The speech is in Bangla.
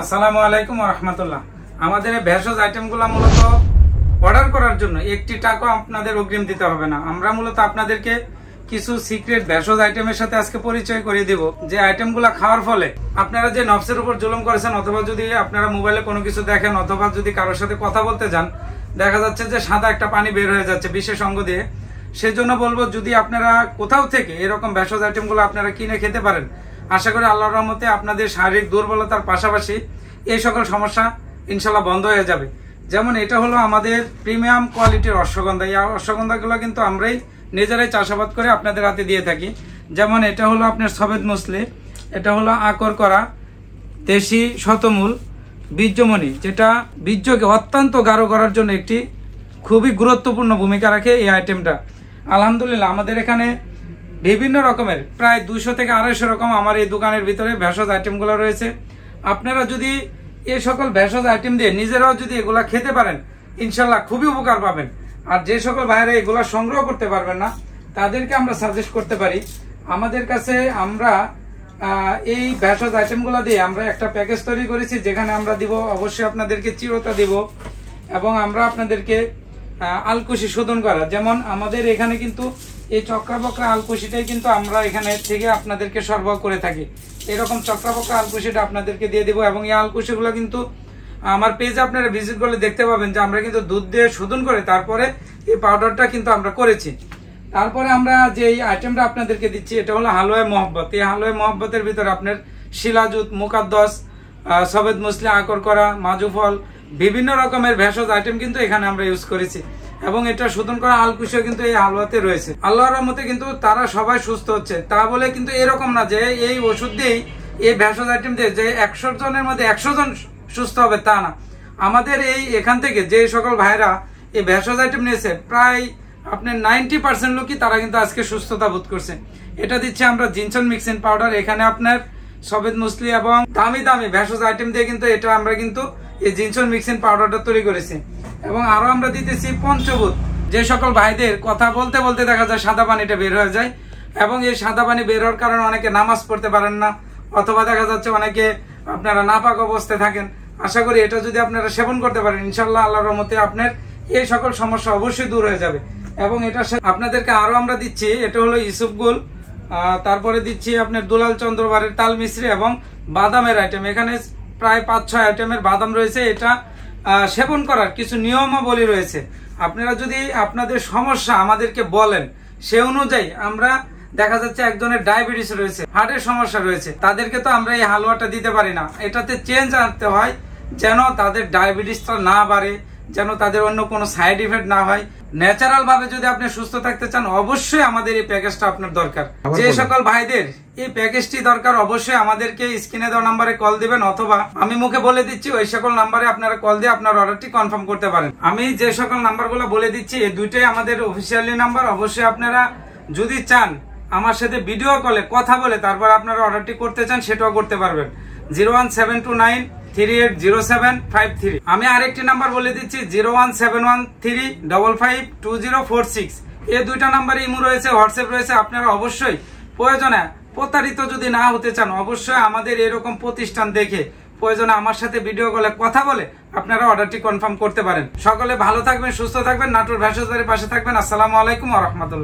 আসসালামু আলাইকুম ওয়া রাহমাতুল্লাহ। আমাদের এই ভেষজ আইটেমগুলো মূলত অর্ডার করার জন্য 1টি টাকা আপনাদের অগ্রিম দিতে হবে না। আমরা মূলত আপনাদেরকে কিছু সিক্রেট ভেষজ আইটেমের সাথে আজকে পরিচয় করিয়ে দিব, যে আইটেমগুলো খাওয়ার ফলে আপনারা যে নফসের উপর জুলুম করেছেন, অথবা যদি আপনারা মোবাইলে কোনো কিছু দেখেন, অথবা যদি কারোর সাথে কথা বলতে যান, দেখা যাচ্ছে যে সাদা একটা পানি বের হয়ে যাচ্ছে বিশেষ অঙ্গ দিয়ে। সেজন্য বলবো, যদি আপনারা কোথাও থেকে এরকম ভেষজ আইটেমগুলো আপনারা কিনে খেতে পারেন, আশা করি আল্লাহর রহমতে আপনাদের শারীরিক দুর্বলতার পাশাপাশি এই সকল সমস্যা ইনশাল্লাহ বন্ধ হয়ে যাবে। যেমন এটা হলো আমাদের প্রিমিয়াম কোয়ালিটির অশ্বগন্ধা। এই অশ্বগন্ধাগুলো কিন্তু আমরাই নিজেরাই চাষাবাদ করে আপনাদের হাতে দিয়ে থাকি। যেমন এটা হলো আপনার সবেদ মুসলি, এটা হলো আকর করা দেশি শতমূল বীর্যমণি, যেটা বীর্যকে অত্যন্ত গাঢ় করার জন্য একটি খুবই গুরুত্বপূর্ণ ভূমিকা রাখে এই আইটেমটা। আলহামদুলিল্লাহ আমাদের এখানে বিভিন্ন রকমের প্রায় 200 থেকে 250 রকম আমার এই দোকানের ভিতরে ভেষজ আইটেমগুলো রয়েছে। আপনারা যদি এই সকল ভেষজ আইটেম দিয়ে নিজেরাও যদি এগুলা খেতে পারেন, ইনশাল্লাহ খুবই উপকার পাবেন। আর যে সকল ভাইরা এগুলা সংগ্রহ করতে পারবেন না, তাদেরকে আমরা সাজেস্ট করতে পারি, আমাদের কাছে আমরা এই ভেষজ আইটেমগুলো দিয়ে আমরা একটা প্যাকেজ তৈরি করেছি, যেখানে আমরা দিব অবশ্যই আপনাদেরকে চিরতা দিব, এবং আমরা আপনাদেরকে আলকুশি শোধন করা। যেমন আমাদের এখানে কিন্তু এই চক্রাবক্রা আলকুশিটাই কিন্তু আমরা এখানে থেকে আপনাদেরকে সরবরাহ করে থাকি। এরকম চক্রাবক্রা আলকুশিটা আপনাদেরকে দিয়ে দিব, এবং এই আলকুশিগুলো কিন্তু আমার পেজে আপনারা ভিজিট করলে দেখতে পাবেন যে আমরা কিন্তু দুধ দিয়ে শোধন করে তারপরে এই পাউডারটা কিন্তু আমরা করেছি। তারপরে আমরা যে এই আইটেমটা আপনাদেরকে দিচ্ছি, এটা হলো হালুয়ায়ে মোহাব্বত। এই হালুয়ায়ে মোহাব্বতের ভিতরে আপনার শিলাজুত, মুকাদ্দস, সবেদ মুসলি, আকর করা, মাজুফল, বিভিন্ন রকমের ভেষজ আইটেম কিন্তু এখানে আমরা ইউজ করেছি, এবং এটা শোধন করা আলকুশিও কিন্তু এই হালুয়াতে রয়েছে। আল্লাহর রহমতে কিন্তু তারা সবাই সুস্থ হচ্ছে। তা বলে কিন্তু এরকম না যে এই ওষুধ দিয়েই, এই ভেষজ আইটেম দিয়ে যে 100 জনের মধ্যে 100 জন সুস্থ হবে, তা না। আমাদের এই এখান থেকে যে সকল ভাইরা এই ভেষজ আইটেম নিয়েছে, প্রায় আপনার 90% লোকই তারা কিন্তু আজকে সুস্থতা বোধ করছে। এটা দিচ্ছে আমরা জিনসন মিক্সিং পাউডার। এখানে আপনার সবেদ মুসলি এবং দামি দামি ভেষজ আইটেম দিয়ে কিন্তু এটা আমরা কিন্তু এই জিনসন মিক্সিং পাউডারটা তৈরি করেছি। এবং আরো আমরা দিতেছি পঞ্চভূত। যে সকল ভাইদের কথা বলতে বলতে দেখা যায় সাদা পানিটা বের হয়ে যায়, এবং এই সাদা পানি বের হওয়ার কারণে অনেকে নামাজ পড়তে পারেন না, অথবা দেখা যাচ্ছে অনেকে আপনারা নাপাক অবস্থায় থাকেন। আশা করি এটা যদি আপনারা সেবন করতে পারেন, ইনশাল্লাহ আল্লাহর রহমতে আপনার এই সকল সমস্যা অবশ্যই দূর হয়ে যাবে। এবং এটা আপনাদেরকে আরো আমরা দিচ্ছি, এটা হলো ইসুফগুল, তারপরে দিচ্ছি আপনার দুলাল চন্দ্রবারের তাল মিশ্রি এবং বাদামের আইটেম। এখানে প্রায় 5-6 আইটেমের বাদাম রয়েছে। এটা সেবন করার কিছু নিয়মাবলী রয়েছে। আপনারা যদি আপনাদের সমস্যা আমাদেরকে বলেন, সে অনুযায়ী আমরা, দেখা যাচ্ছে একজনের ডায়াবেটিস রয়েছে, হার্টের সমস্যা রয়েছে, তাদেরকে তো আমরা এই হালুয়াটা দিতে পারি না। এটাতে চেঞ্জ আনতে হয়, যেন তাদের ডায়াবেটিসটা না বাড়ে, যেন তাদের অন্য কোনো সাইড ইফেক্ট না হয়। ন্যাচারাল ভাবে যদি আপনি সুস্থ থাকতে চান, অবশ্যই আমাদের এই প্যাকেজটা আপনার দরকার। যে সকল ভাইদের এই প্যাকেজটি দরকার, অবশ্যই আমাদেরকে স্ক্রিনে দেওয়া নাম্বারে কল দিবেন, অথবা আমি মুখে বলে দিচ্ছি ওই সকল নাম্বারে আপনারা কল দিয়ে আপনার অর্ডারটি কনফার্ম করতে পারেন। আমি যে সকল নাম্বারগুলো বলে দিচ্ছি, এই দুইটাই আমাদের অফিসিয়ালি নাম্বার। অবশ্যই আপনারা যদি চান আমার সাথে ভিডিও কলে কথা বলে তারপর আপনারা অর্ডারটি করতে চান, সেটাও করতে পারবেন। 01729380753। আমি আরেকটি নাম্বার বলে দিচ্ছি, 01713552046। এই দুইটা নাম্বারে ইমো রয়েছে, হোয়াটসঅ্যাপ রয়েছে। আপনারা অবশ্যই প্রয়োজনে প্রতারিত যদি না হতে চান, অবশ্যই আমাদের এরকম প্রতিষ্ঠান দেখে প্রয়োজনে আমার সাথে ভিডিও কলে কথা বলে আপনারা অর্ডারটি কনফার্ম করতে পারেন। সকলে ভালো থাকবেন, সুস্থ থাকবেন, নাটোর ভেষজ বাড়ির পাশে থাকবেন। আসসালামু আলাইকুম ওয়া রাহমাতুল্লাহ।